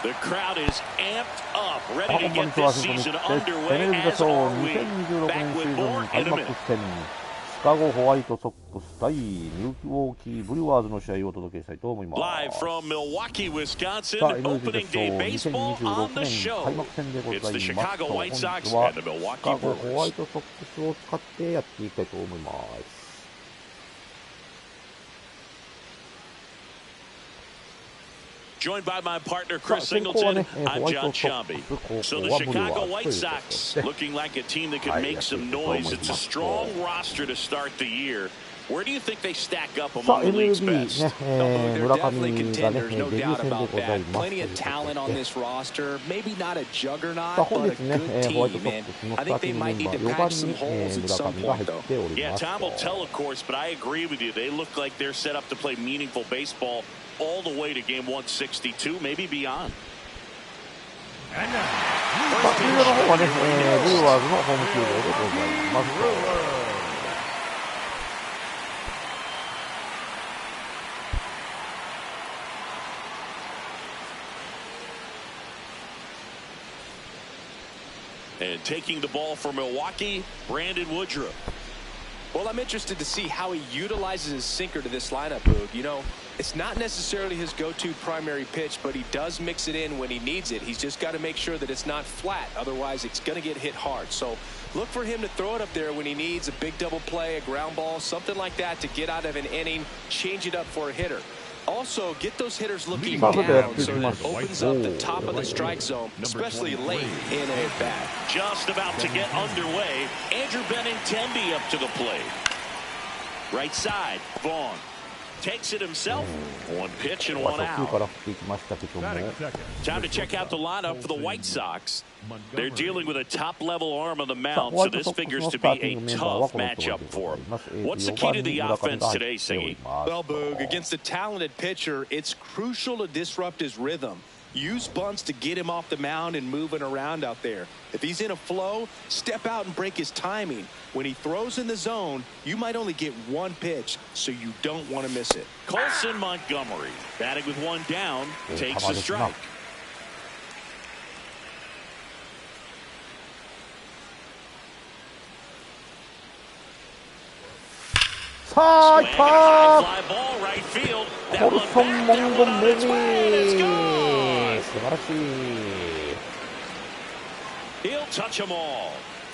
The crowd is amped up, 本 ready 当 to に get ツアー this シーズン season フル試合 underway, 2026 as are we. 年シー Back ズ with ン more 開 in a 幕 minute. 戦、シカゴホワイトソックス対ミルウォーキーブリュワーズの試合をお届けしたいと思います。 Live from Milwaukee, Wisconsin, さあ、MLB opening The day Show baseball on 2026 the 年 show. 開幕戦でござい It's ます。 the 本 Chicago 日 White は Sox シ and the カ Milwaukee ゴホワイ Brewers. トソックスを使ってやっていきたいと思います。Joined by my partner Chris Singleton, I'm John Shambi. So the Chicago White Sox looking like a team that could make some noise. It's a strong roster to start the year. Where do you think they stack up among the league's best? They're definitely contenders, no doubt about that. Plenty of talent on this roster. Maybe not a juggernaut, but a good team. And I think they might need to patch some holes at some point, though. Yeah, time will tell, of course, but I agree with you. They look like they're set up to play meaningful baseball all the way to game 162, maybe beyond. 球場の方はね、ブルワーズのホーム球場でございます。And taking the ball for Milwaukee, Brandon Woodruff. Well, I'm interested to see how he utilizes his sinker to this lineup, Boog. You know, it's not necessarily his go-to primary pitch, but he does mix it in when he needs it. He's just got to make sure that it's not flat. Otherwise, it's going to get hit hard. So look for him to throw it up there when he needs a big double play, a ground ball, something like that to get out of an inning, change it up for a hitter. Also, get those hitters looking down so that it opens up the top of the strike zone, especially late in a bat. Just about to get underway. Andrew Benintendi up to the plate. Right side, Vaughn takes it himself. One pitch and one out. Time to check out the lineup for the White Sox. They're dealing with a top-level arm on the mound, so this figures to be a tough matchup for them. What's the key to the offense today, Singy? Well, Boog, against a talented pitcher, it's crucial to disrupt his rhythm. Use bunts to get him off the mound and moving around out there. If he's in a flow, step out and break his timing. When he throws in the zone, you might only get one pitch, so you don't want to miss it. Colson Montgomery, batting with one down, takes a strike. Swing a high fly ball right field. That one back, on its way. It's gone. 素晴らしい。 He'll touch them all.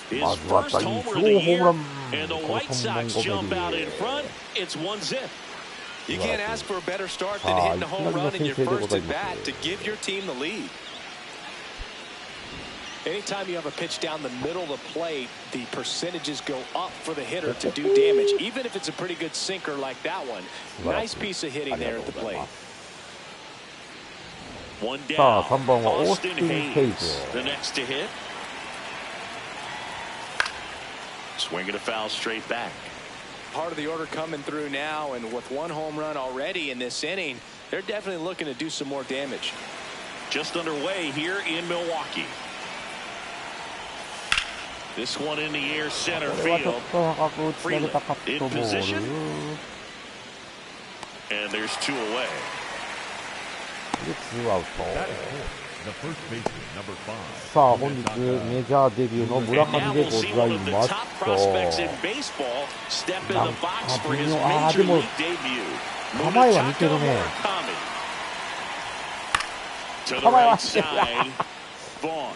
His まずは first 第 homer 1 of 号 the ホーム year, ラン。 and the この White ソンモン Sox ゴメ jump out リ in front. It's one zip. You can't ask for a better start than hitting a home run in your first at bat to give your team the lead. Anytime you have a pitch down the middle of the plate, the percentages go up for the hitter to do damage, even if it's a pretty good sinker like that one. Nice piece of hitting there at the plate. One down. Austin Hayes, the next to hit. Swinging a foul straight back. Part of the order coming through now, and with one home run already in this inning, they're definitely looking to do some more damage. Just underway here in Milwaukee. This one in the air, center field. Freeland in position. And there's two away. 2アウト。さあ本日メジャーデビューの村上でございますと、なんか微妙、でも構えは似てるね。構えは似てる。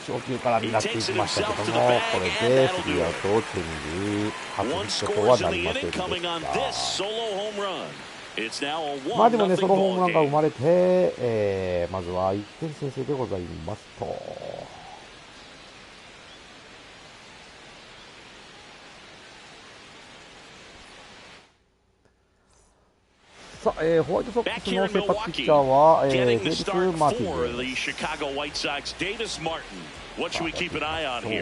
初球からになっていきましたけども、これで3アウトを手に入れ、初ヒットとはなりませんでした。まあでもね、そのホームランが生まれて、まずは1点先制でございますと。さあ、ホワイトソックスの先発ピッチャーは、デイビス・マーティ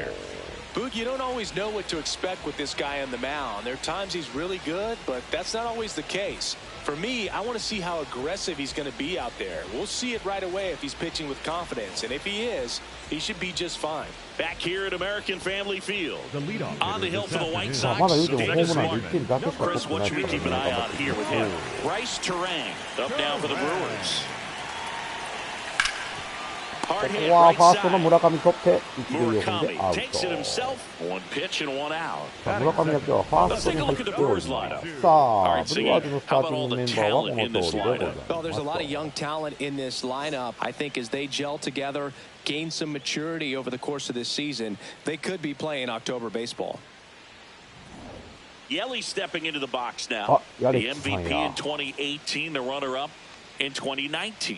ン。Boog, you don't always know what to expect with this guy on the mound. There are times he's really good, but that's not always the case. For me, I want to see how aggressive he's going to be out there. We'll see it right away if he's pitching with confidence, and if he is, he should be just fine. Back here at American Family Field, on the hill for the White Sox, Davis Martin. Chris, what should we keep an eye on here with him? Bryce Terang up now for the Brewers. Hard こ hit こは right ファーストの side. 村上取って一塁を踏んで Murakami アウト。 takes it himself. One pitch and one out. 村上だけはファーストに入っております。さあ、ブルワーズのスターティングメンバーはこの通りでございます。 Well, there's a lot of young talent in this lineup. I think as they gel together, gain some maturity over the course of this season, they could be playing October baseball. Yelly stepping into the box now. The Yelly MVP in 2018, the runner-up in 2019.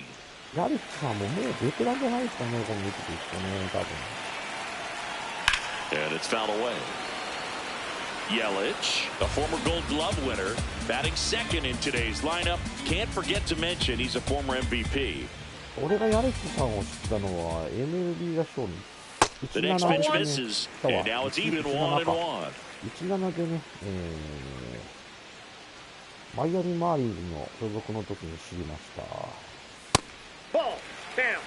ヤリッチさんももうベテランじゃないですかね、この見てていくとね、多分。And it's fouled away. Yelich, a former Gold Glove winner, batting second in today's lineup. Can't forget to mention he's a former MVP. 俺がヤリッチさんを知ったのは MLB The Show に The next pitch misses, and now it's even 1-1. 17でね、マイアミマーリンズの所属の時に知りました。Ball down.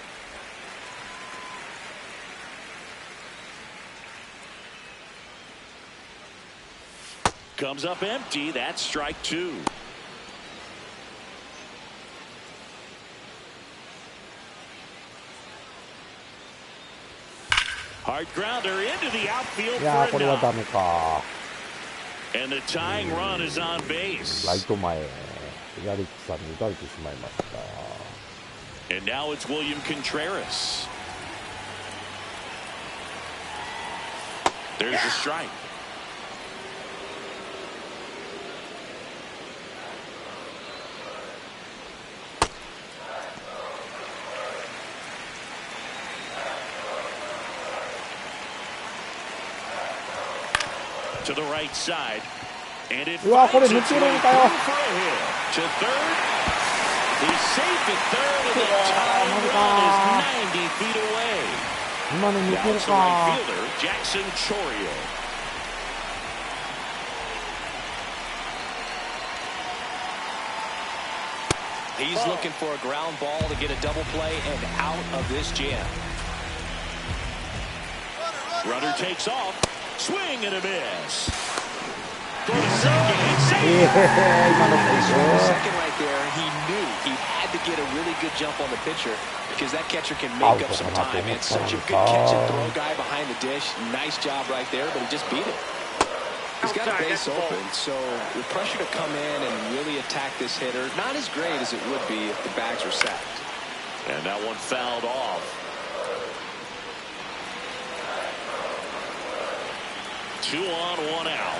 Comes up empty. That's strike two. Hard grounder into the outfield いやー、 for こ a れはダ knock. メか。 And the tying run is on base. ライト前、ヤリッチさんに打たれてしまいました。 And now it's William Contreras. There's the strike. To the right side. And it うわ、これ finds 抜 its け way る through んかよ。 for a hit. To third. He's safe at third, and the tying run is 90 feet away. 今の抜 Now ける it's the か。 right fielder, Jackson Chorio. He's looking for a ground ball to get a double play and out of this jam. Runner takes off. Swing and a miss. Go to second. It's safe. 今の Second right there, he knew he had to get a really good jump on the pitcher because that catcher can make up some time. It's such a good catch and throw guy behind the dish. Nice job right there, but he just beat it. He's got a base open, so the pressure to come in and really attack this hitter, not as great as it would be if the bags were sacked. And that one fouled off. 2 on, 1 out.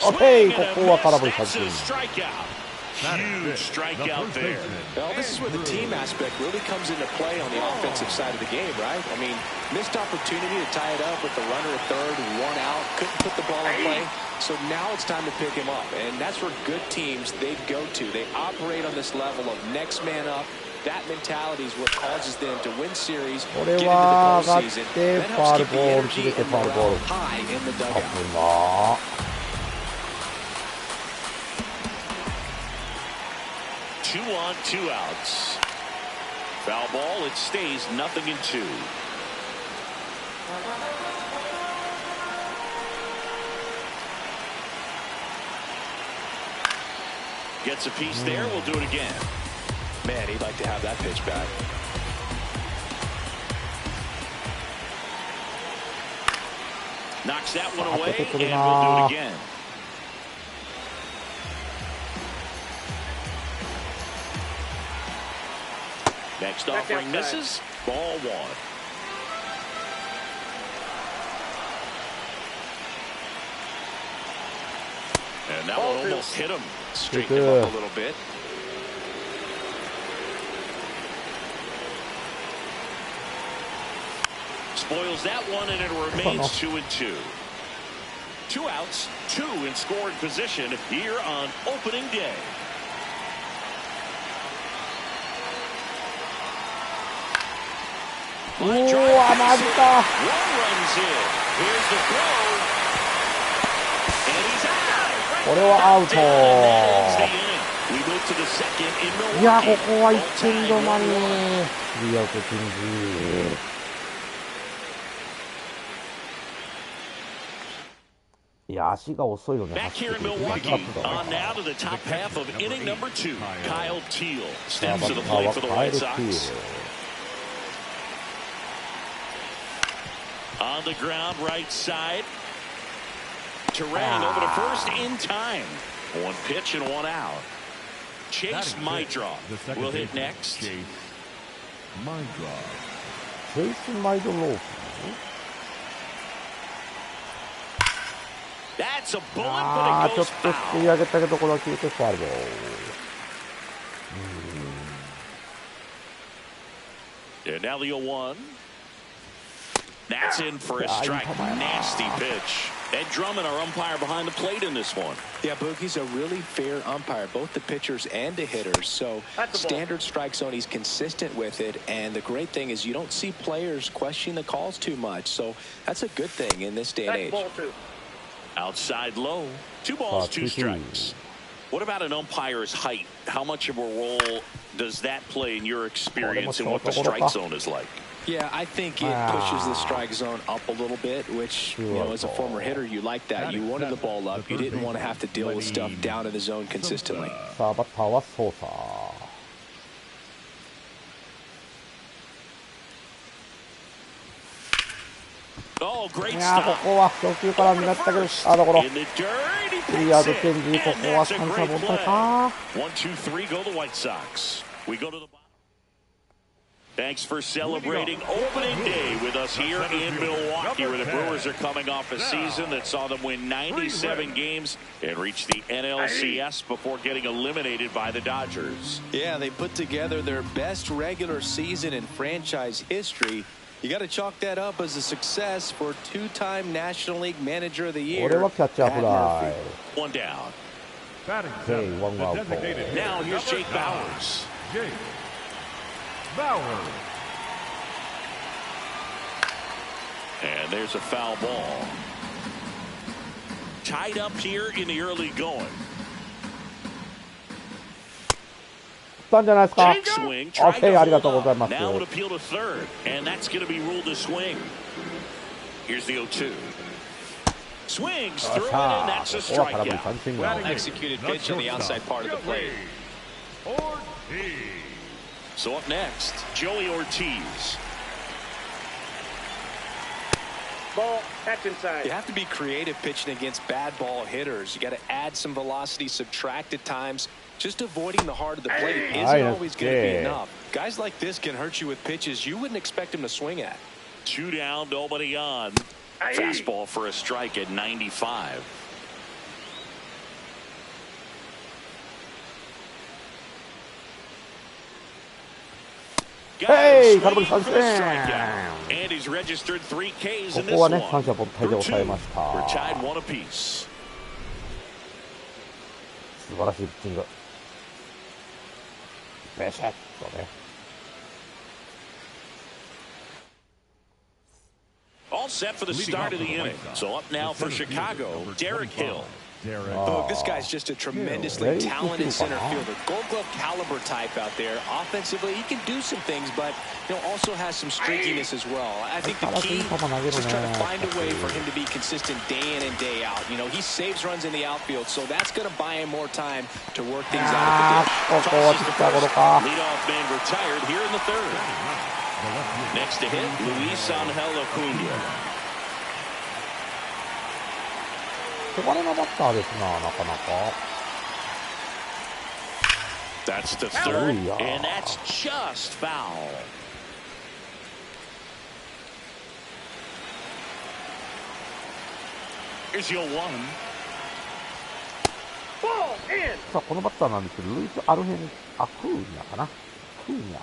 オッケー、ここは空振り That's 三 a 振。 strikeout. Huge strikeout there. Well, this is where the team aspect really comes into play on the offensive side of the game, right? I mean, missed opportunity to tie it up with the runner at third, 1 out, couldn't put the ball in play. So now it's time to pick him up, and that's where good teams, they go to. They operate on this level of next man up. That mentality is what causes them to win series, こ get れ into the は上がっ postseason. て That ファ helps ール keep ボ the ール energy 切れて and ファールボー morale ル。 high in the 危 dugout. な。2 on, 2 outs. Foul ball, it stays 0-2. Gets a piece there, we'll do it again. Man, he'd like to have that pitch back. Knocks that one Ah, away, put it and through we'll do now. it again. Next offering misses. Ball 1. And that one almost hit him. Straighten him up a little bit. Spoils that one, and it remains 2-2. 2 outs, 2 in scoring position here on opening day. Line drive, うわ、マジか。 one runs in. Here's the throw. And he's out. これはアウ And that ends the ト。 inning. We move to the second in いや、こ Milwaukee. こは1点止まり。 All-time 1-1. 3アウトチェンジ。いや、足が遅いのね。 Back here in Milwaukee, on now to the top half of inning number 2. Kyle Teal steps to the plate for the White Sox. On the ground, right side. Terang over to first in time. One pitch and one out. Chase Maidroff will hit next. Chase Maidroff. That's a bullet, but it goes foul. 振り上げたけどこれは消えてファウル。And now the 0-1. That's in for a strike. Nasty pitch. Ed Drummond, our umpire behind the plate in this one. Yeah, Boogie's a really fair umpire, both the pitchers and the hitters. So standard strike zone, he's consistent with it. And the great thing is you don't see players questioning the calls too much. So that's a good thing in this day and age. Outside low. 2 balls, 2 strikes. What about an umpire's height? How much of a role does that play in your experience and what the strike zone is like? Yeah, I think it pushes the strike zone up a little bit, which, you know, as a former hitter, you like that. You wanted the ball up. You didn't want to have to deal with stuff down in the zone consistently. さあ、バッターは操作。いやここは初球から狙ったけど、サードゴロ。3アウトチェンジ、ここは三者凡退か。1-2-3 go the White Sox. We go to the Thanks for celebrating opening day with us here in Milwaukee, where the Brewers are coming off a season that saw them win 97 games and reach the NLCS before getting eliminated by the Dodgers. Yeah, they put together their best regular season in franchise history. You got to chalk that up as a success for two-time National League Manager of the Year. これはキャッチャーフライ。 One down. Okay, 1 アウト。 Now here's Jake Bowers. And there's a foul ball. Tied up here in the early going. たんじゃないですか。 Swing, OK、ありがとうございます。 Now an appeal to third, and that's going to be ruled a swing. Here's the 0-2. Swings through it, and that's a strikeout. Well executed pitch on the outside part of the plate. So up next, Joey Ortiz. Ball, catch inside. You have to be creative pitching against bad ball hitters. You got to add some velocity, subtract at times. Just avoiding the heart of the plate isn't always going to be enough. Guys like this can hurt you with pitches you wouldn't expect him to swing at. 2 down, nobody on. Fastball for a strike at 95. Hey, 空振り三振。 And he's registered 3 Ks in こ this こはね、 one. 三者凡退で抑えました。 We're tied 1 apiece. 素晴らしいピッチング。ベシャッとね。 All set for the start of the inning. So up now for Chicago, Derek Hill. Look, this guy's just a tremendously talented center fielder. Gold Glove caliber type out there. Offensively, he can do some things, but also has some streakiness as well. I think the key is just trying to find a way for him to be consistent day in and day out. He saves runs in the outfield, so that's going to buy him more time to work things out. Leadoff man retired here in the third. Next to hit, Luis Angel Acuna. 小金のバッターですな、なかなか。 That's the third, and that's just foul. Here's your 1. Ball in. さあ、このバッターなんですけど、ルイス・アルヘン・アクーニャかな。クーニャ。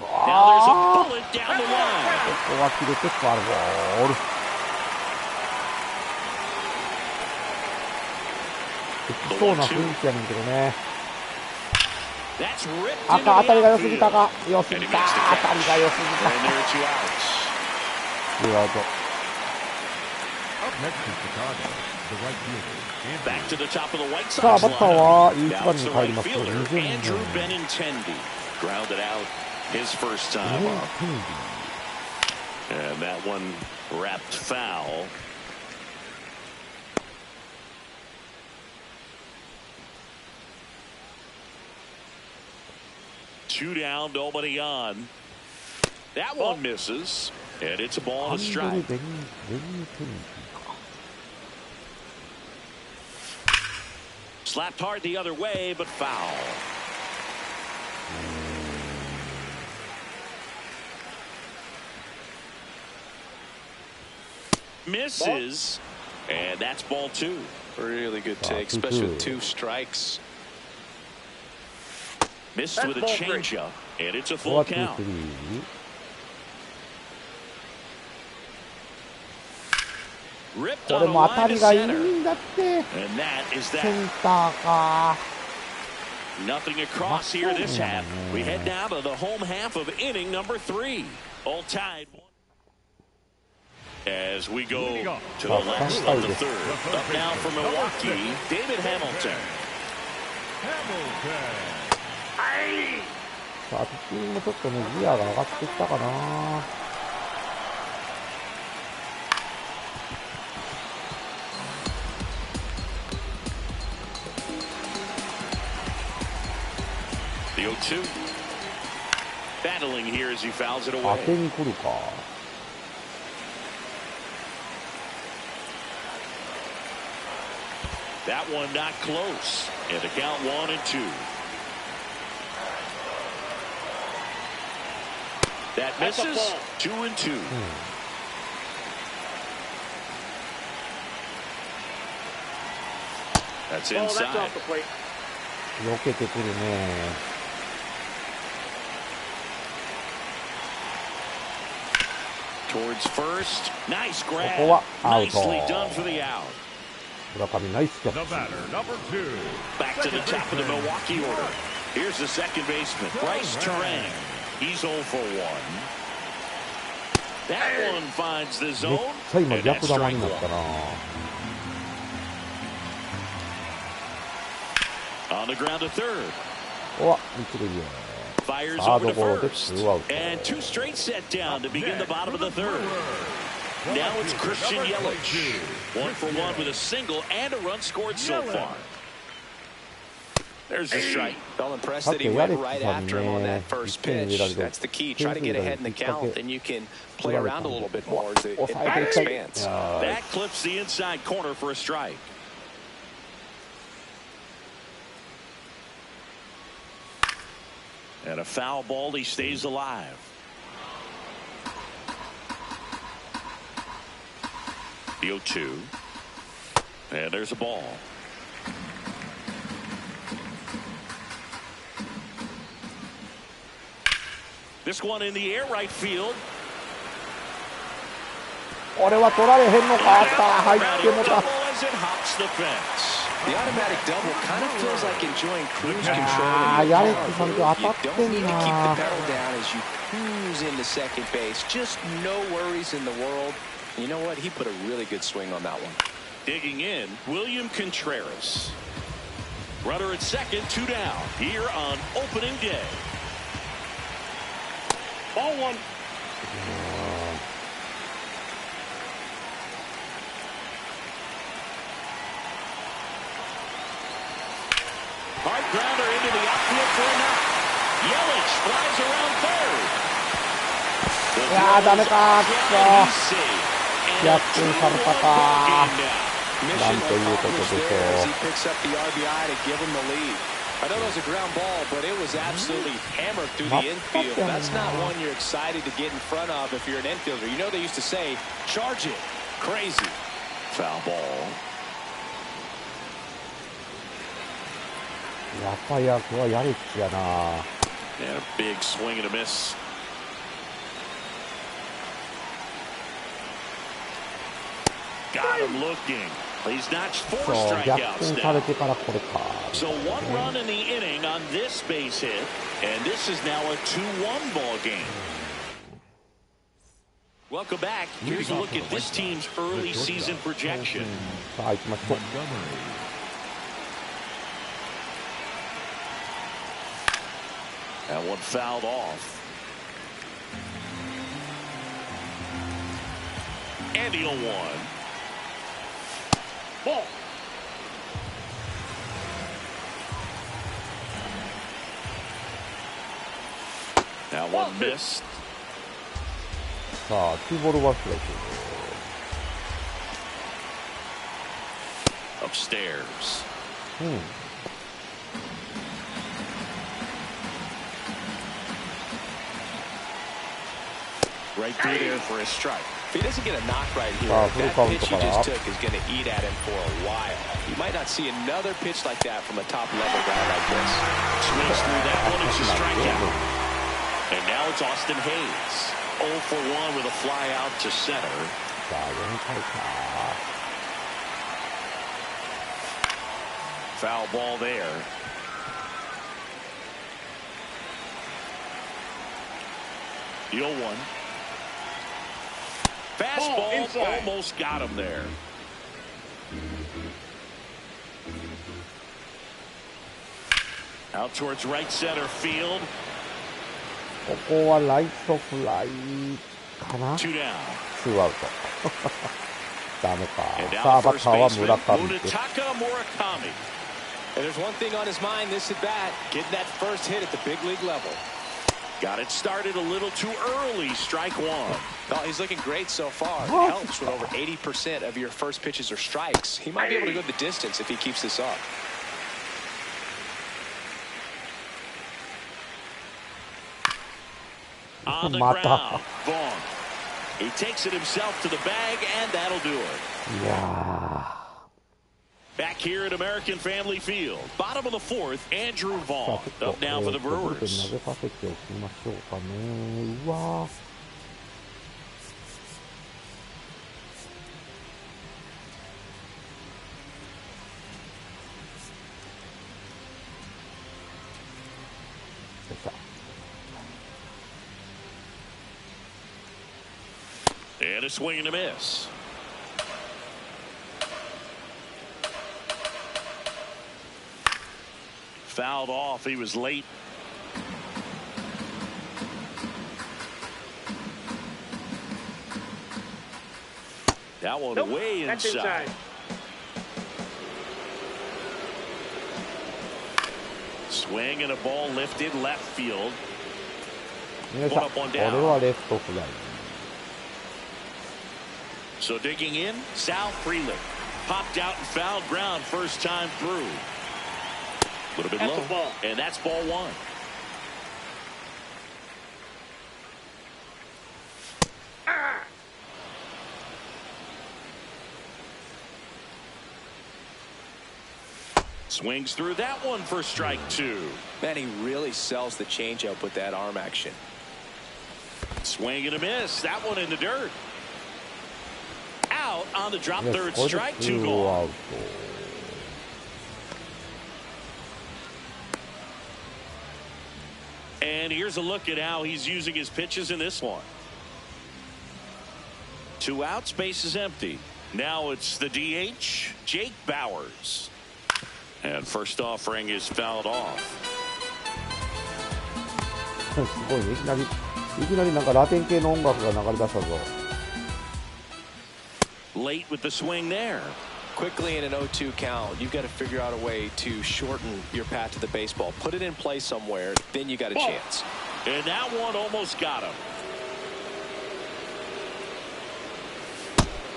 Now there's a bullet down the line. ここは切れてファウルボール。 できそうな雰囲気やねんけどね。当たりが良すぎたか。良すぎた。当たりが良すぎた。2アウト。さあ、バッターは1番に入りますけど、20人。 His first time up. And that one wrapped foul. Two down, nobody on. That one misses, and it's a ball and a strike. Slapped hard the other way, but foul. Misses, and that's ball 2. Really good take, especially with 2 strikes. Missed with a changeup, and it's a full count. Ripped on a line to center, and that is that. Nothing across here this half. We head down to the home half of inning number 3. All tied. As we go to the last of the 3rd. Up now for Milwaukee, David Hamilton. さあ、ピッチングもちょっとね、ギアが上がってきたかな。The 0-2. Battling here as he fouls it away. 当てに来るか。That one not close. And the count 1-2. That misses. 2-2. That's inside. 避けてくるね。Towards first. Nice grab. Nicely done for the out. 村上ナイスキャッチ。 Back to the top of the Milwaukee order. Here's the second baseman, Bryce Terang. He's 0 for 1. That one finds the zone. めっちゃ今逆球になったな。On the ground to third. おわ、一塁へ。 Fires サー over ド to ゴロで first. 2アウト。 And 2 straight set down to begin the bottom of the 3rd. Now it's Christian Yelich. 1 for 1 with a single and a run scored so far. There's the strike. Felt impressed that he went right after him on that first pitch. That's the key. Try to get ahead in the count, then you can play around a little bit more as it expands. That clips the inside corner for a strike. And a foul ball, he stays alive. The 0-2. And there's a ball. This one in the air right field. これは取られへんのか。入ってもた。 As it hops the fence. The automatic double kind of feels like enjoying cruise control. You don't need to keep the pedal down as you cruise into second base. Just no worries in the world. You know what? He put a really good swing on that one. Digging in, William Contreras. Runner at second, 2 down here on opening day. Ball 1. Hard grounder into the outfield for a knock. Yelich flies around third. いやー、ダメか。逆転されたか。なんということでしょう。 I know it was a ground ball, but it was absolutely hammered through the infield. That's not one you're excited to get in front of if you're an infielder. You know they used to say, charge it. Crazy. Foul ball. やっぱり役はやる気やな。 And a big swing and a miss. Got him looking. He's notched 4 strikeouts now. So 1 run in the inning on this base hit, and this is now a 2-1 ball game. Welcome back. Here's a look at this team's early season projection. That one fouled off. And the 0-1. Ball. That one missed. さあ、ツーボールワンストライク。Upstairs. Right through there for a strike. If he doesn't get a knock right here, that pitch he just took is going to eat at him for a while. You might not see another pitch like that from a top-level guy like this. Swings through that one. It's a strikeout. And now it's Austin Hayes. 0 for 1 with a fly out to center. さあ、4回か。Foul ball there. The 0-1. Fastball almost got him there. Out towards right center field. ここはライトフライかな。 2 down. 2アウト。ダメか。さあ、バッターは村上です。And there's one thing on his mind this at bat, getting that first hit at the big league level. Got it started a little too early. Strike one. Oh, he's looking great so far. It helps when over 80% of your first pitches are strikes. He might be able to go the distance if he keeps this up. On the ground, Vaughn. He takes it himself to the bag, and that'll do it. Yeah. Back here at American Family Field, bottom of the fourth, Andrew Vaughn up now for the Brewers. 投げさせておきましょうかね。うわー。And a swing and a miss. Fouled off. He was late. That one way inside. Swing and a ball lifted left field. One up, one down. So digging in, Sal Freeland popped out and fouled ground first time through. A little bit low, and that's ball one. Swings through that one for strike two. Man, he really sells the changeup with that arm action. Swing and a miss. That one in the dirt. Out on the drop, third strike, 2 gone. And here's a look at how he's using his pitches in this one. 2 outs, base is empty. Now it's the DH, Jake Bowers. And first offering is fouled off. すごいね。いきなりなんかラテン系の音楽が流れ出したぞ。Late with the swing there. Quickly in an 0-2 count, you've got to figure out a way to shorten your path to the baseball. Put it in play somewhere, then you got a chance. And that one almost got him.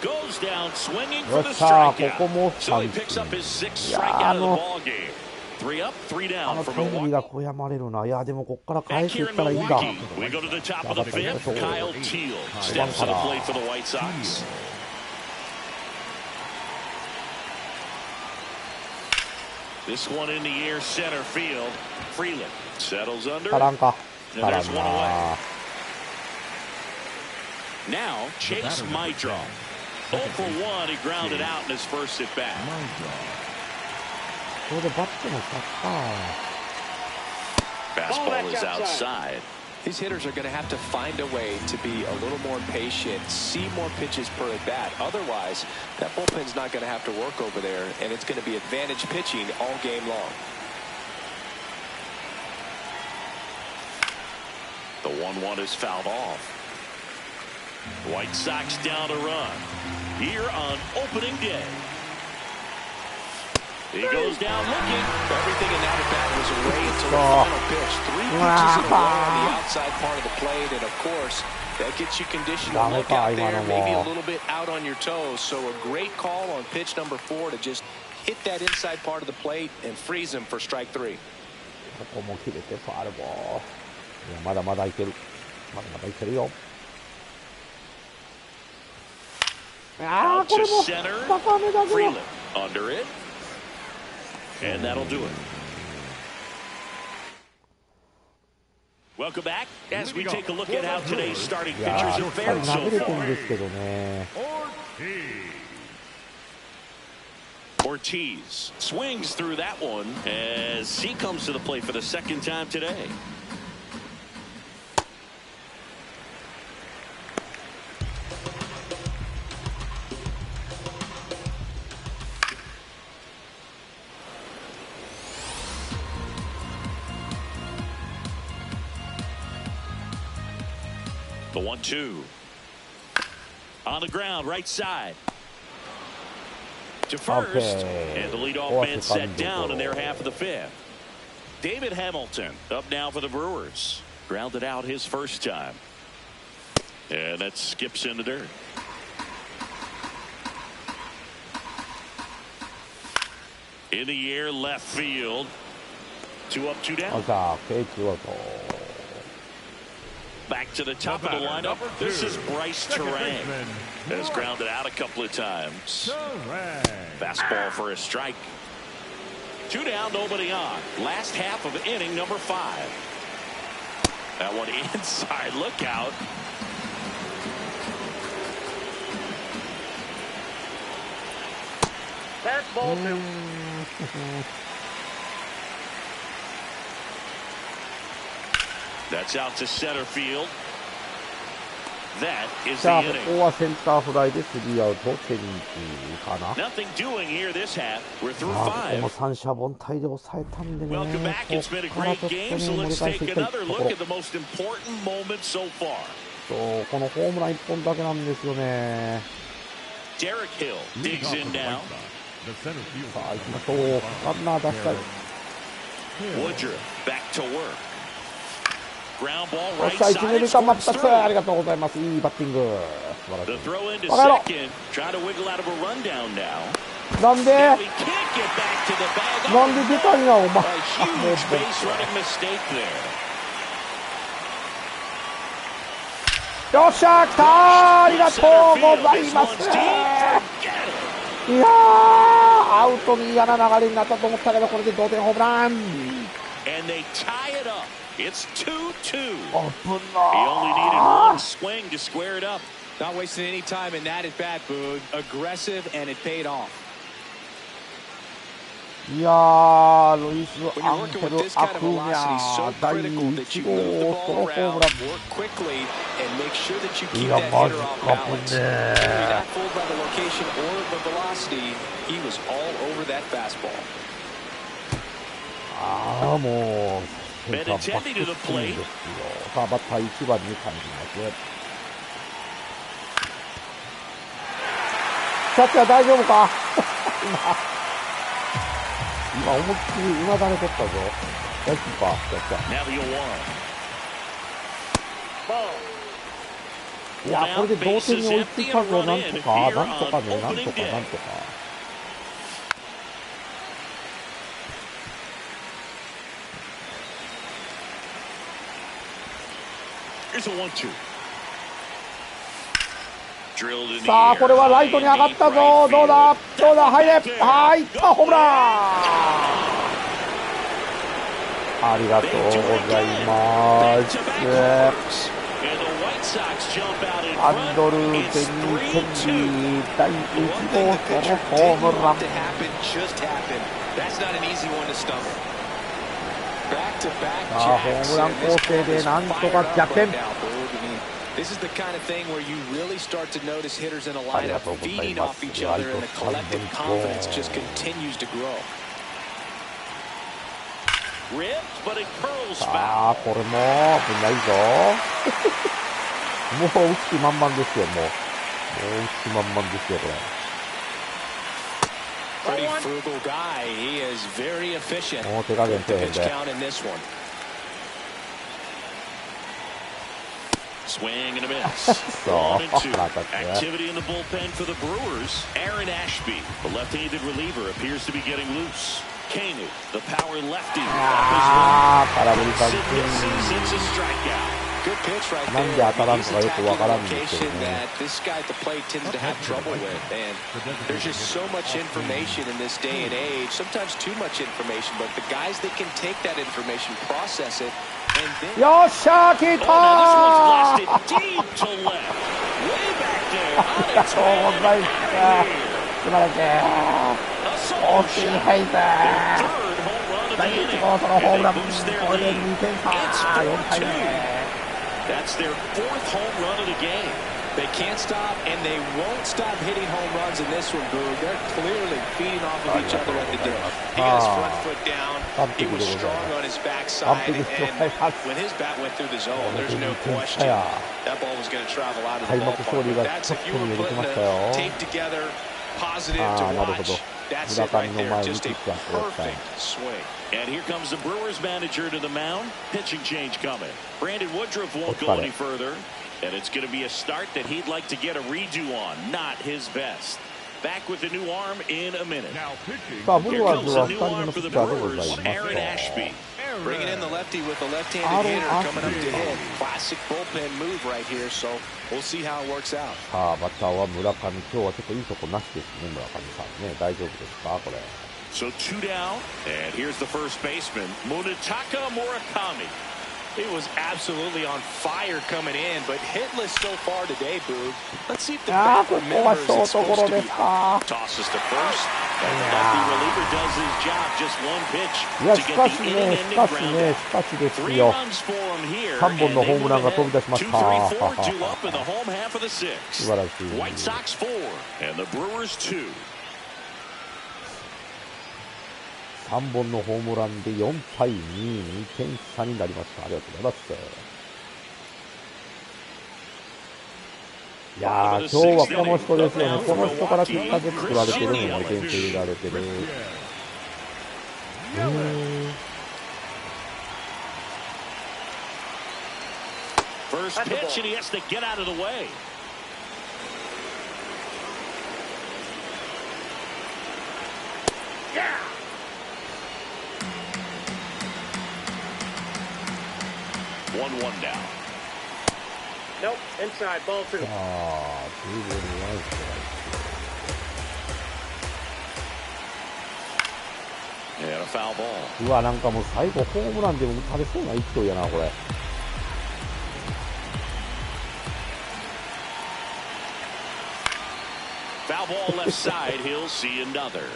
Goes down swinging for the strikeout. So he picks up his 6th strikeout of the ball game. 3 up, 3 down for Milwaukee. Back here in Milwaukee, we go to the top of the 5th. Kyle Teal steps to the plate for the White Sox. This one in the air, center field. Freeland settles under. And there's one away. Now, Chase Maidro. 0 for 1, he grounded out in his first at bat. Fastball is outside. These hitters are going to have to find a way to be a little more patient, see more pitches per at bat. Otherwise, that bullpen's not going to have to work over there, and it's going to be advantage pitching all game long. The 1-1 is fouled off. White Sox down a run here on opening day. He goes down looking. Everything in that at bat was away until the final pitch. 3 pitches in a row on the outside part of the plate, and of course, That gets you conditioned to look out there, maybe a little bit out on your toes. So a great call on pitch number 4 to just hit that inside part of the plate and freeze him for strike 3. ここも切れてファウルボール。いや、まだまだいける。まだまだいけるよ。ああ、これも高めだけど。Under it. And that'll do it. Welcome back as we take a look at how today's starting pitchers have fared so far. Ortiz swings through that one as he comes to the plate for the second time today. The 1-2 on the ground, right side to first, and the leadoff man set down in their half of the 5th. David Hamilton up now for the Brewers. Grounded out his first time, and that skips in the dirt. In the air, left field. 2 up, 2 down. Back to the top of the lineup. This is Bryce Terang. Has grounded out a couple of times. Fastball for a strike. 2 down, nobody on. Last half of inning number 5. That one inside. Look out. Fastball 2. That's out to center field. That is さあ、 the こ inning. こはセンターフライで3アウト、チェリーかな。 Nothing doing here this half. We're through ここも 5. 三者凡退で抑えたんでね。 Welcome back. It's been a ここから great ちょっと game, ね、 so 盛り let's 返して take いきたい another とこ look ろ。 at the most important moment so far. そう、このホームラン1本だけなんですよね。 Derek Hill digs in now. さあ、行きましょう。ランナー出したい。 Woodruff back to work. Ground ball おっ right しゃ、一塁 side. 間真っ Scores 二つ。あ through. りがとうございます。いいバッティング。素晴ら The しい。 throw into バカ野郎。 second. Trying to wiggle out of a rundown now. なんで Now he can't get back to the bag. なんで出たんや、お前。 A huge base running mistake there. よっしゃ、来たー。ありがとうござい This ま one's す。 deep. Forget it. いやー、アウトに嫌な流れになったと思ったけど、これで同点ホームラン。 And they tie it up. It's 2-2. 危 He only な needed 1 ー。 swing to square it up. Not wasting any time in that at bat, Boog. Aggressive, and it paid off. いやー、ルイス・ When ア you're ンヘ working ル・ with this ア kind of クニャ velocity, so ー、第 critical that 1 you move the 号ソロ ball ホーム around, ラン。 work quickly, and make sure that you い keep や、 that マジ hitter か off ぶ balance. ね When you're ー。 not fooled by the location or the velocity, he was all over that fastball. ああ、もう、センターバックスクリーンですよ。さあ、バッター1番に感じます。キャッチャー大丈夫か今思いっきりうなだれとったぞ。大丈夫か、キャッチャー。 Now the 0-1. いや、これで同点に追いついたぞ。なんとか、なんとかね、なんとか、なんとか。 Here's a 1-2. さあ、これはライトに上がったぞ。どうだどうだ、入れ。はい、いった、ホームラン。ありがとうございます。アンドルー・ベニー・ケンリー第1号ソロホームラン。さあ、ホームラン構成でなんとか逆転。 This is the kind of thing where you really start to notice hitters in a lineup feeding off each other, and the collective confidence just continues to grow. さあ、これも危ないぞ。もう打つ気満々ですよ、もう打つ気満々ですよ、これ。 Pretty frugal guy. He is very efficient. もう手加減せえへん Pitch で。 count in this one. Swing and a miss. 1-2. Activity in the bullpen for the Brewers. Aaron Ashby, the left-handed reliever, appears to be getting loose. Kanu, the power lefty. It's a strikeout. Good pitch right there. He's attacking a location that this guy at the plate tends to have trouble with. And there's just so much information in this day and age. Sometimes too much information. But the guys that can take that information, process it, and then... Yo, Shaki! This one's blasted deep to left. Way back there. On its way. A solo shot. Their third home run of the inning. And they boost their lead. It's 4-2. That's their fourth home run of the game. They can't stop, and they won't stop hitting home runs in this one, Boog. They're clearly feeding off of each other at the dish. He got his front foot down. He was strong on his backside, and when his bat went through the zone, there's no question that ball was going to travel out of the ballpark. But that's if you were putting the tape together, positive to watch. That's it right there. Just a perfect swing. And here comes the Brewers manager to the mound. Pitching change coming. Brandon Woodruff won't go any further. And it's going to be a start that he'd like to get a redo on. Not his best. Back with the new arm in a minute. Here comes a new arm for the Brewers. Aaron Ashby. Bringing in the lefty with the left-handed hitter coming up to hit. Classic bullpen move right here, so we'll see how it works out. さあ、バッターは村上。今日はちょっといいとこなしですね、村上さんね。大丈夫ですか、これ。So 2 down, and here's the first baseman, Munetaka Murakami. He was absolutely on fire coming in, but hitless so far today, Boog. Let's see if the bat remembers it's supposed to be hot. Tosses to first, and the lefty reliever does his job. Just one pitch to get the inning-ending ground out. 3 runs for him here, and they move ahead 2-3-4, 2 up in the home half of the 6th. White Sox 4, and the Brewers 2. 3本のホームランで4対2、2点差になりました。ありがとうございます。いやー、今日はこの人ですよね。この人からきっかけ作られてるのも点数入れられてる。First pitch, and he has to get out of the way. Yeah! 1-1 down. Nope, inside, ball 2. Ah, 2-1 And a foul ball. うわ、なんかもう最後ホームランでも打たれそうな勢いやな、これ。Foul ball left side, he'll see another.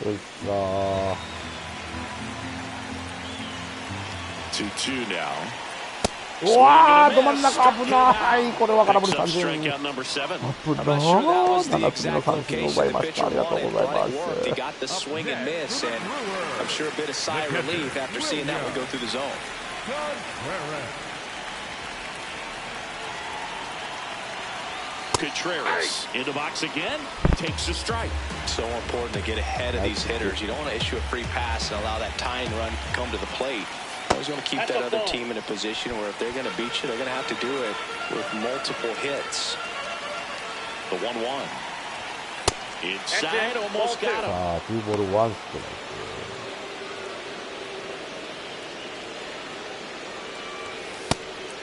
よっしゃー。 2-2 now. うわー、ど真ん中危ない。これは空振り三振。危なー。7つ目の三振を奪いました。ありがとうございます。Contreras in the box again, takes a strike. So important to get ahead of these hitters. You don't want to issue a free pass and allow that tying run to come to the plate. Always want to keep that other team in a position where if they're going to beat you, they're going to have to do it with multiple hits. The 1-1. Inside, almost got him. 2ボール1ストライク。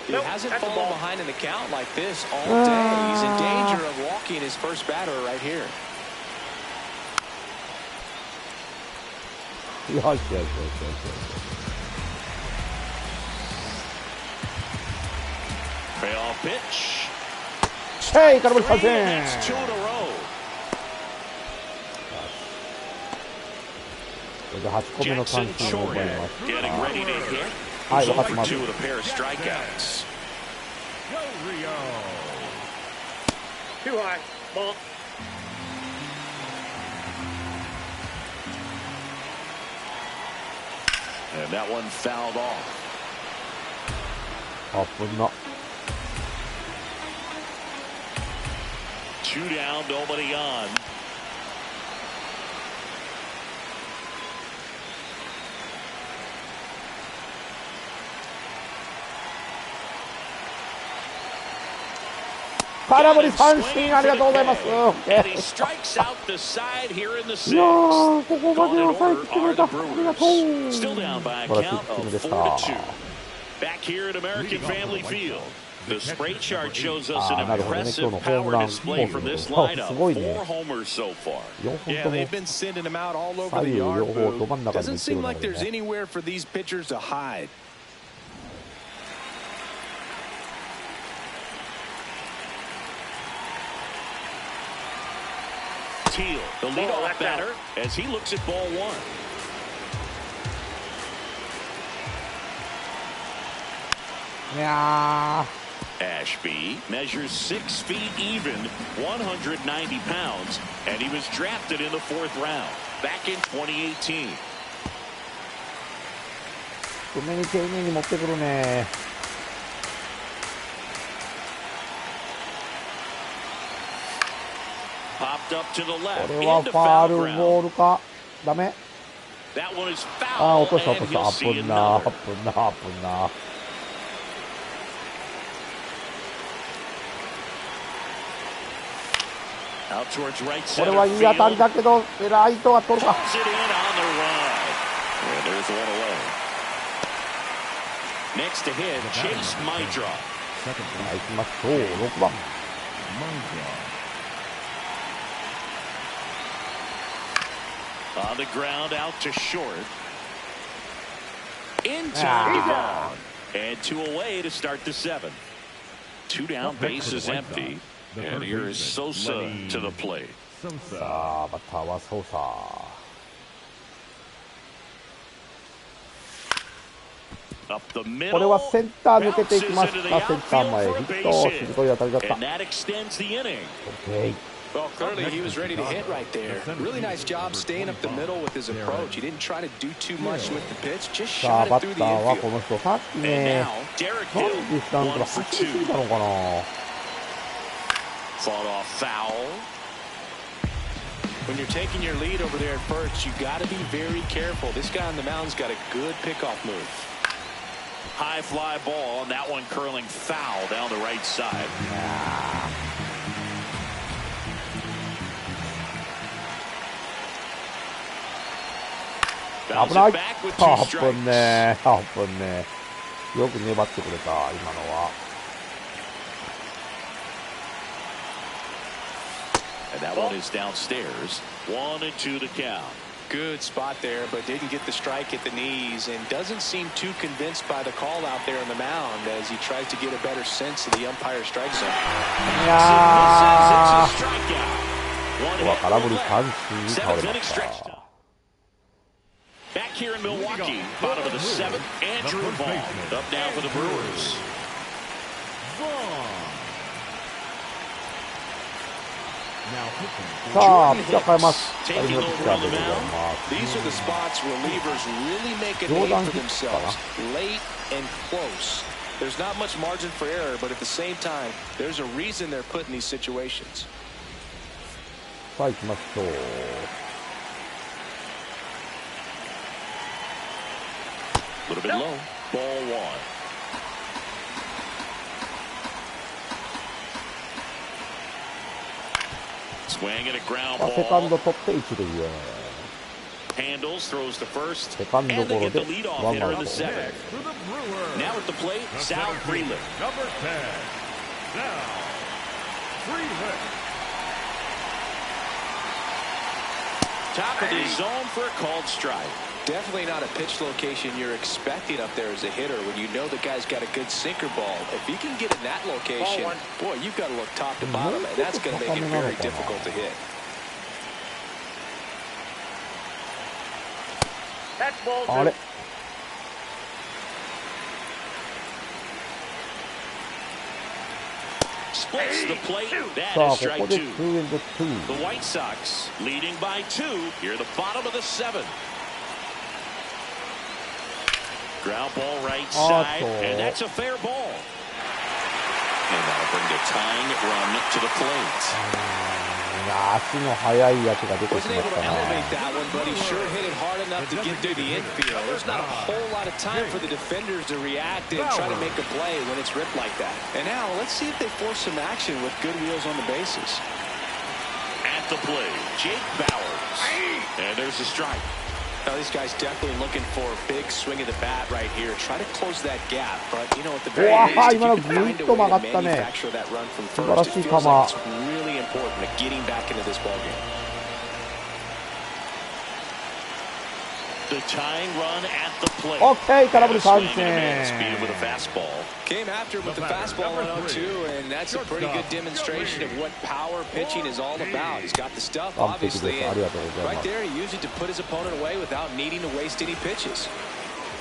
He hasn't fallen behind in the count like this all day. He's in danger of walking his first batter right here. Yes. Payoff pitch. Hey, got him in. That's 2 in a row. Jackson Chourio getting ready to hit. He's over 2 with a pair of strikeouts. Too high. Ball. And that one fouled off. Up and up. 2 down, nobody on. 空振り三振、ありがとうございます。いやー、ここまで抑えてくれた。ありがとう。素晴らしいピッチングでした。The spray chart shows us an impressive power display from this lineup. 4 homers so far. Yeah, they've been sending him out all over the yard. Doesn't seem like there's anywhere for these pitchers to hide. Teal, the leadoff batter, as he looks at ball 1. Yeah. Ashby measures 6 feet even, 190 pounds, and he was drafted in the 4th round back in 2018. 低めに丁寧に持ってくるね。Popped up to the left. これはファールボールか。ダメ。That one is あ、 foul, 落とした落と and した。 he'll あ see ぶんな、あ another. ぶんな、あぶんな。Out towards right これ center はいい当たり field. だけど、ライトが取るか。 Pulls it in on the run. And there's one away. Next to hit, Chase Mydra. はい、行きましょう。6番。On the ground, out to short. In time to gone. And 2 away to start the 7th. 2 down, base is empty. And here is Sosa to the plate. さあ、バッターはソーサー。 Up the middle. これはセンター抜けていきました。センター前ヒット。鋭い当たりだった。 And that extends the inning. OK。 Well, clearly he was ready to hit right there. Really nice job staying up the middle with his approach. He didn't try to do too much with the pitch, just さあ、 shot バ it ッ through タ the ーはこ infield. の人、さっき And ね、 now, Derek なん Hill, でしたんだろう、 1 for 走りすぎ 2. たのかな。 Fought off foul. When you're taking your lead over there at first, you got to be very careful. This guy on the mound's got a good pickoff move. High fly ball, and that one curling foul down the right side. Bounce 危ない。 it back with あ 2 っぶん strikes. ね。あっぶんね。よく粘ってくれた、今のは。And that one is downstairs. 1 and 2 to count. Good spot there, but didn't get the strike at the knees and doesn't seem too convinced by the call out there on the mound as he tries to get a better sense of the umpire strike zone. いや Misses, it's a strikeout. ー、 One ここは hit, 空振 one り left. 三振に倒 Seventh れま inning し stretch た。 time. Back here in Milwaukee, bottom of the 7th, Andrew Vaughn up now for the Brewers. さあ、ピッチャー変えます。 Taking 左のピッチャ over ー on で the ござい mound. ます。 These are the spots relievers really make a name for themselves. Late and close. There's not much margin for error, but at the same time, there's a reason they're put in these situations. さあ、行きましょう。A little bit low. Ball 1. Swing and a ground セカン ball. ド取って一塁へ。 Handles, throws to first, セカンド and ゴ they ロ get で the leadoff ワン hitter ア in ウ the ト。 7th. Now at the plate, Sal Freeland. Top of the zone for a called strike. Definitely not a pitch location you're expecting up there as a hitter when you know the guy's got a good sinker ball. If you can get in that location, boy, you've got to look top to bottom, and that's going to make it very difficult to hit. That's ball あ 2. れ Splits the plate. さ That あ、 is ここ strike で 2. 2エンド2。 The White Sox leading by 2 here at the bottom of the 7th. Ground ball right side, and that's a fair ball. And that'll bring the tying run to the plate. 足の速いやつが出てしまったな。The play, Jake Bowers, and there's a strike. Now these guys definitely looking for a big swing of the bat right here. Try to close that gap, but you know at the very least, if you can find a way to manufacture that run from first, it feels like it's really important at getting back into this ballgame. The tying run at the plate. Okay, 空振り三振。 Speed with a fastball. Came after him with the fastball on 0-2, and that's a pretty good demonstration of what power pitching is all about. He's got the stuff, obviously, and right there he used it to put his opponent away without needing to waste any pitches.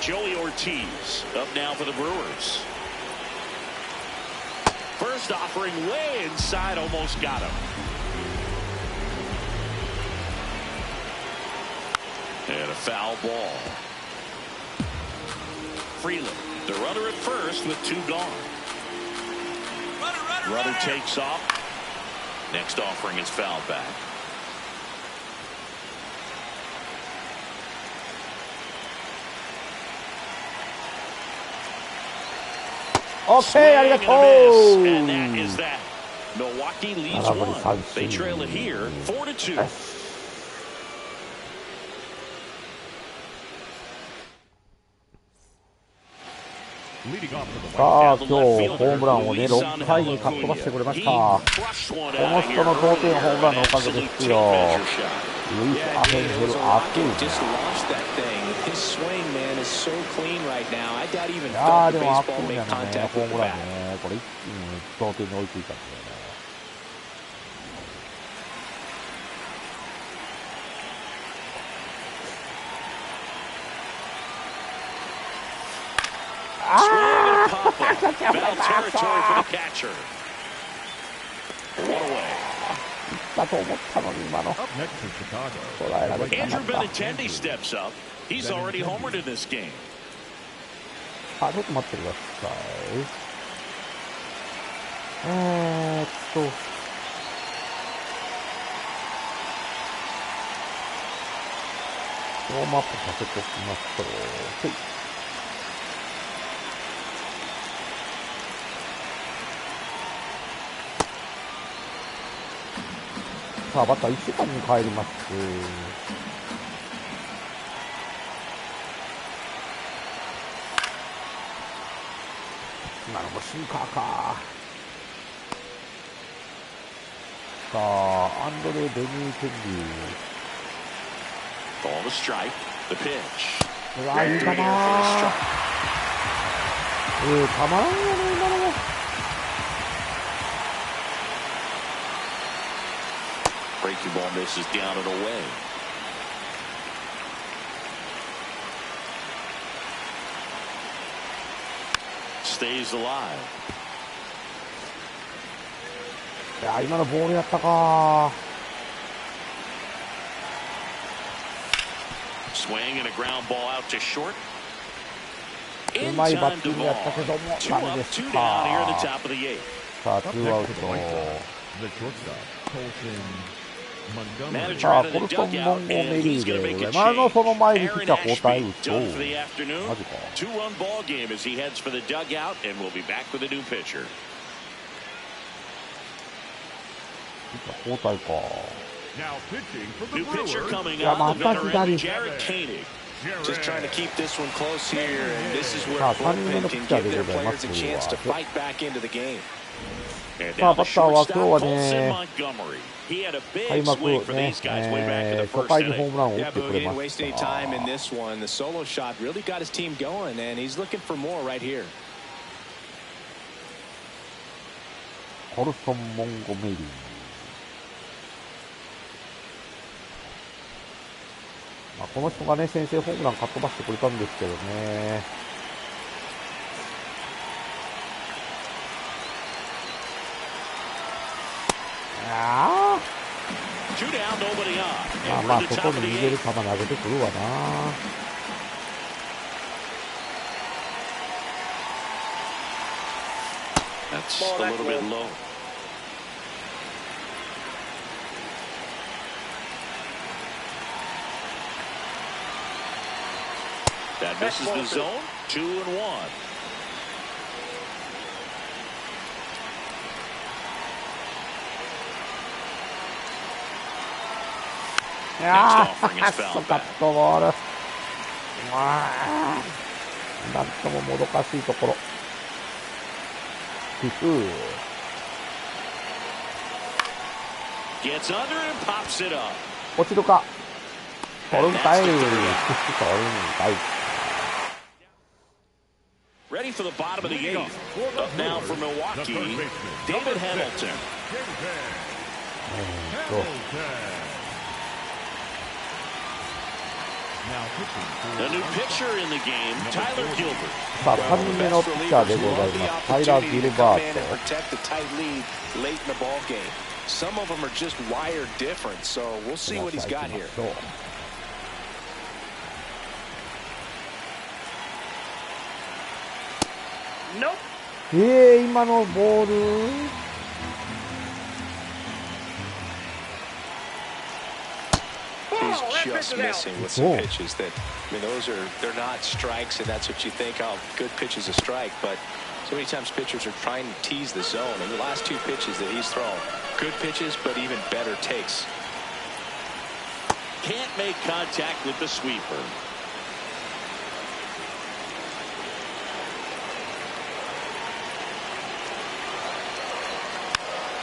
Joey Ortiz up now for the Brewers. First offering way inside, almost got him. And a foul ball. Freeland, the runner at first with two gone. Runner takes off. Next offering is fouled back. Okay, ありがとう。 And that is that. Milwaukee leads one. They trail it here 4-2. さあ、今日ホームランをね、6回にかっ飛ばしてくれました。この人の同点ホームランのおかげですよ。ルイス・アヘンヘル・アクーニャ。いやー、でもアクーニャのね、ホームランね、これ一気に同点に追いついたんだよね。Foul territory for the catcher. One away. だと思ったのに今の。Andrew Benintendi steps up. He's already homered in this game. あ、ちょっと待ってください。ウォームアップさせておきますと、はい。さあ、バッター1時間に帰ります。今のもシンカーか。さあ、アンドレ・ベニーテンディ。Ball to strike. The pitch. うわ、いいかな。たまらんよね、今のも。Breaking ball misses down and away. Stays alive. いや、今のボールやったか。Swing and a ground ball out to short. うまいバッティングやったけども、ダメですか。さあ、ツーアウト。さあ、コルソン・モンゴメリーでございます。その前にピッチャー交代打つ。マジか。2-1 ball game as he heads for the dugout and we'll be back with a new pitcher. ピッチャー交代か。New pitcher coming いや、 up, ま the た veteran 左。 Jared Koenig. Just trying to keep this one close here, and this is where bullpen can give their players a chance to fight back into the game. さあ、バッターは今日はね、 He had a 開 big 幕 swing for ね、 these guys way back in the 初 first 回にホー inning. ムランを打っ Yeah, てく Boog れ didn't ま waste し any た。 time in this one. The solo shot really got his team going, and he's looking for more right here. コルソン・モンゴメリー。まあ、この人がね、先制ホームランかっ飛ばしてくれたんですけどね。ああ。まあまあ、外に逃げる球投げてくるわな。That's a little bit low. That misses the zone. 2-1. いやー、カットボール。なんとももどかしいところ。落ちるか。取るんかい。取るんかい。Ready for the bottom of the eighth. Up now for Milwaukee, David Hamilton. The new pitcher in the game, Tyler Gilbert. さあ、3人目のピッチャーでございます。タイラー・ギルバート。Some of them are just wired different, so we'll see what he's got here. Nope. 今のボール。He's just missing with some pitches that, I mean, they're not strikes, and that's what you think, oh, good pitch is a strike, but so many times pitchers are trying to tease the zone, and the last two pitches that he's thrown, good pitches, but even better takes. Can't make contact with the sweeper.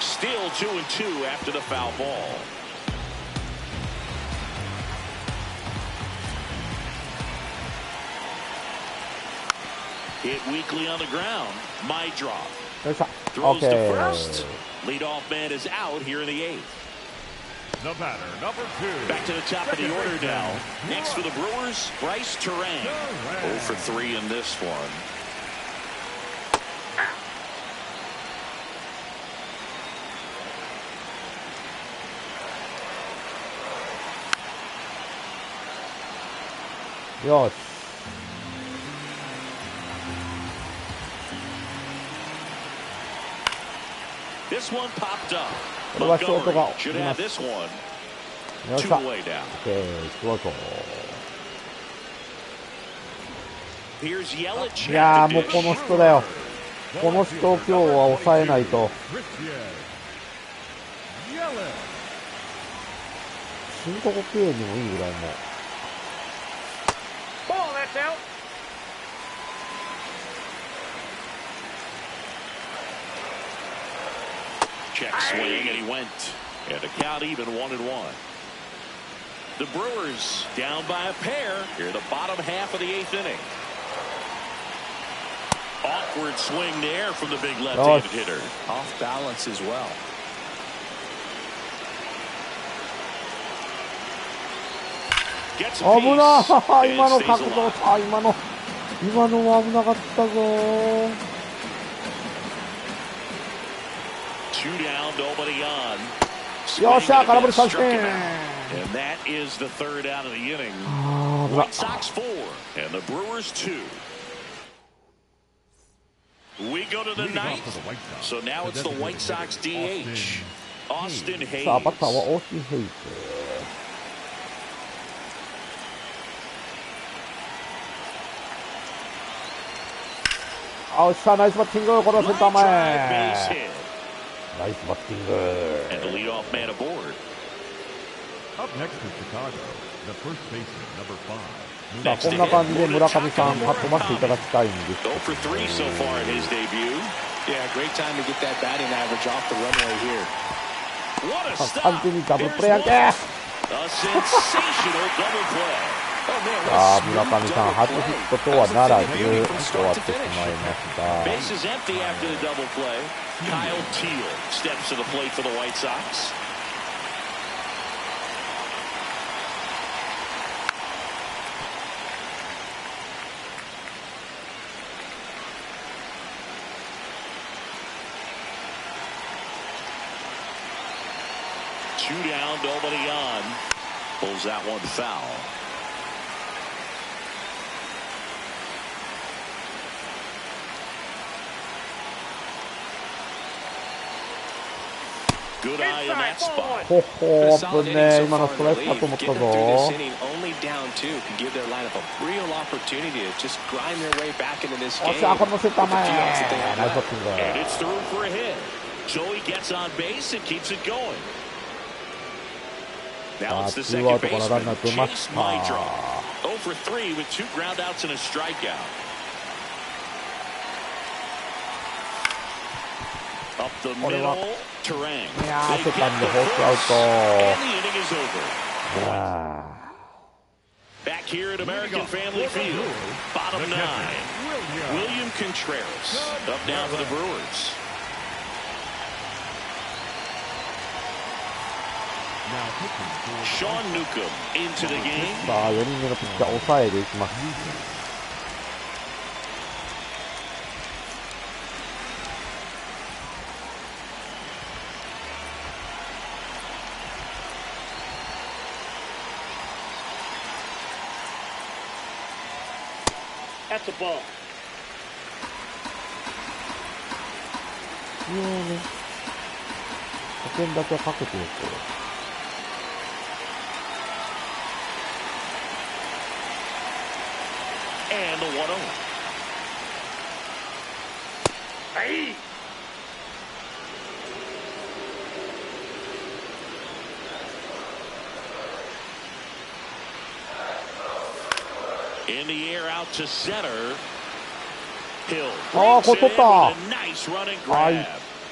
Still 2-2 after the foul ball. Hit weakly on the ground. My drop. Throws to first. Leadoff man is out here in the eighth. The batter, number 2. Back to the top of the order now. Next for the Brewers, Bryce Terang. 0 for 3 in this one. Yes. This one popped up. これはショートが should have this one. よっし Two ゃ。 away now. Here's Yelich. いやー、もうこの人だよ。この人を今日は抑えないと。申告敬遠にもいいぐらいもう。Ball, that's out. Check swing, and he went. And a count even 1-1. The Brewers down by a pair here in the bottom half of the eighth inning. Awkward swing there from the big left-handed hitter. Off balance as well. Gets 危 a な piece い。今 and の stays 角度 alive. 今のは危なかったぞ。 Two down, nobody on. よっしゃ、空振り三振。 And that is the third out of the inning. White Sox 4 and the Brewers 2. We go to the ninth. So now it's the White Sox DH, Austin Hayes. さあ、バッターはオースティン・ヘイズ。よっしゃ、ナイスバッティング。これはセンター前。ナイスバッティング。 And the leadoff man aboard. Up next is Chicago, the first baseman, number 5. さあ、こんな感じで村上さん、飛ばしていただきたいんです。 0 for 3 so far in his debut. Yeah, great time to get that batting average off the runway here. What a stop. 完全にダブルプレーやんけ。 A sensational double play. さあ、村上さん、初ヒットとはならず、終わってしまいました。 Bases empty after the double play. Kyle Teal steps to the plate for the White Sox. Two down, nobody on. Pulls that one foul. Good eye in that spot. ほほー、危ねえ。今のストライクかと思ったぞ。おっしゃ、これもセンター前。ナイスバッティング。And it's through for a hit. So he gets on base and keeps it going. Now it's the second baseman, Chase Maidra. 0 for 3 with 2 groundouts and a strikeout. Up the middle, Terang. いやー、セカンドフォースアウト。 And the inning is over. Back here at American Family Field, bottom 9, William Contreras up now for the Brewers. Sean Newcomb into the game. さあ、4人目のピッチャー抑えでいきます。That's a ball. 一応ね、保険だけはかけておこう。And the 1-0. Hey! In the air out to center. Hill. ああ、これ取った。 Nice running はい、 grab.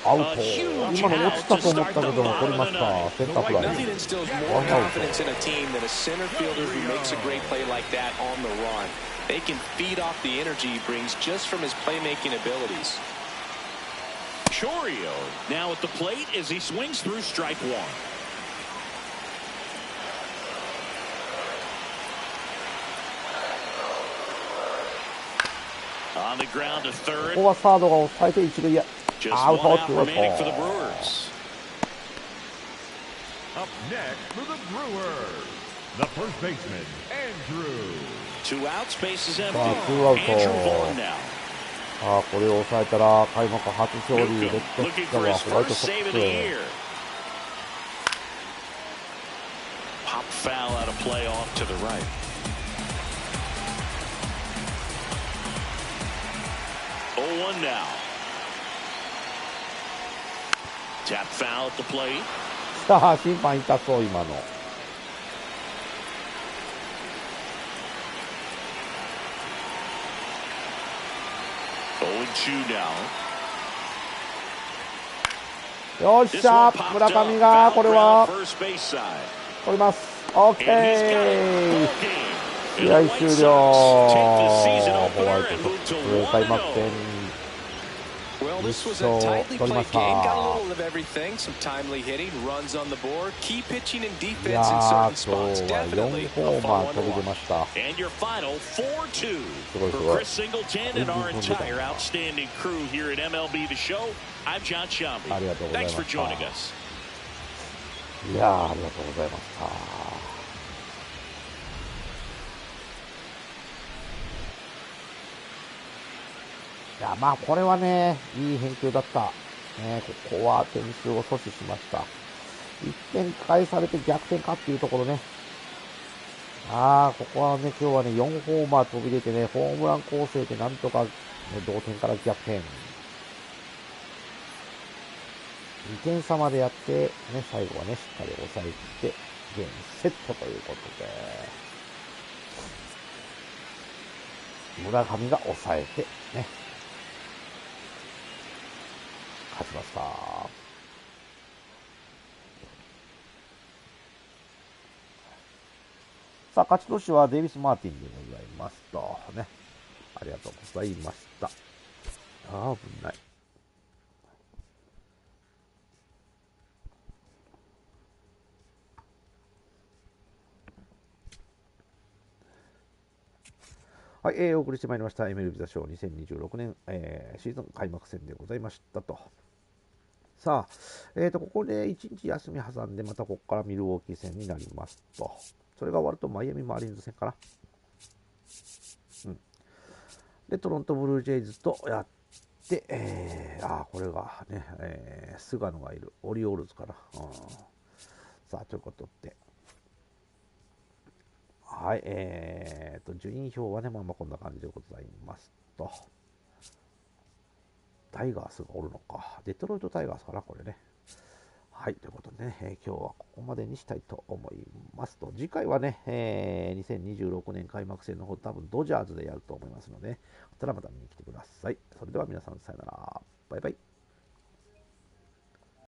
アウト。今の落ちたと思ったけども、取りました。センターフライ。 Nothing instills more confidence in a team than a center fielder who makes a great play like that on the run. They can feed off the energy he brings just from his playmaking abilities. Chourio now at the plate as he swings through strike 1. On the ground to こ third. こはサードが抑えて一塁へ。 Just アウ one ト、 out ツーアウ remaining for the ト。 Brewers. Up next for the Brewers, the first baseman, Andrew. 2 outs, base is empty. さあ、ツーアウト。 Andrew Vaughn now. ああ、これを抑えたら開幕初勝利。レッ Newcomb ドピ looking ッチャー for は his ホワイト first ソッ save ク of the ス。 year. Pop foul out of play off to the right. 0-1 now. Tap foul at the plate. さあ、審判痛そう、今の。0-2 now. よっしゃ、村上がこれは取ります。オッケー。試合終了。ホワイトソックス開幕戦。Well, this was So, a tightly played Dolmasa. game. Got a little of everything. Some timely hitting, runs on the board, key pitching and い defense や in ー、 certain 今 spots. 日は Definitely 4ホ a ーマ fun ー one 飛 to び出 watch. ました。 And your final 4-2 すごいす for ごい。 Chris Singleton and our entire outstanding crew here at MLB The Show. I'm John Shambi. ありがとうございま Thanks し for た。 joining us. いやー、ありがとうございました。いや、まあ、これはね、いい返球だった。ね、ここは点数を阻止しました。1点返されて逆転かっていうところね。ああ、ここはね、今日はね、4ホーマー飛び出てね、ホームラン構成でなんとか、ね、同点から逆転。2点差までやって、ね、最後はね、しっかり抑えて、ゲームセットということで、村上が抑えて、ね、勝ちました。さあ、勝ち年はデイビス・マーティンでございますと。ね。ありがとうございました。あー、危ない。はい、お送りしてまいりました。MLB The Show 2026年、シーズン開幕戦でございましたと。さあ、ここで1日休み挟んで、またここからミルウォーキー戦になりますと。それが終わるとマイアミマーリンズ戦かな。うん。で、トロントブルージェイズとやっで、これがね、菅野がいるオリオールズかな。さあ、ということで、はい、順位表はね、まあこんな感じでございますと。タイガースがおるのか。デトロイトタイガースかな、これね。はい、ということでね、今日はここまでにしたいと思いますと。次回はね、2026年開幕戦の方、多分ドジャーズでやると思いますので、また見に来てください。それでは皆さん、さよなら。バイバイ。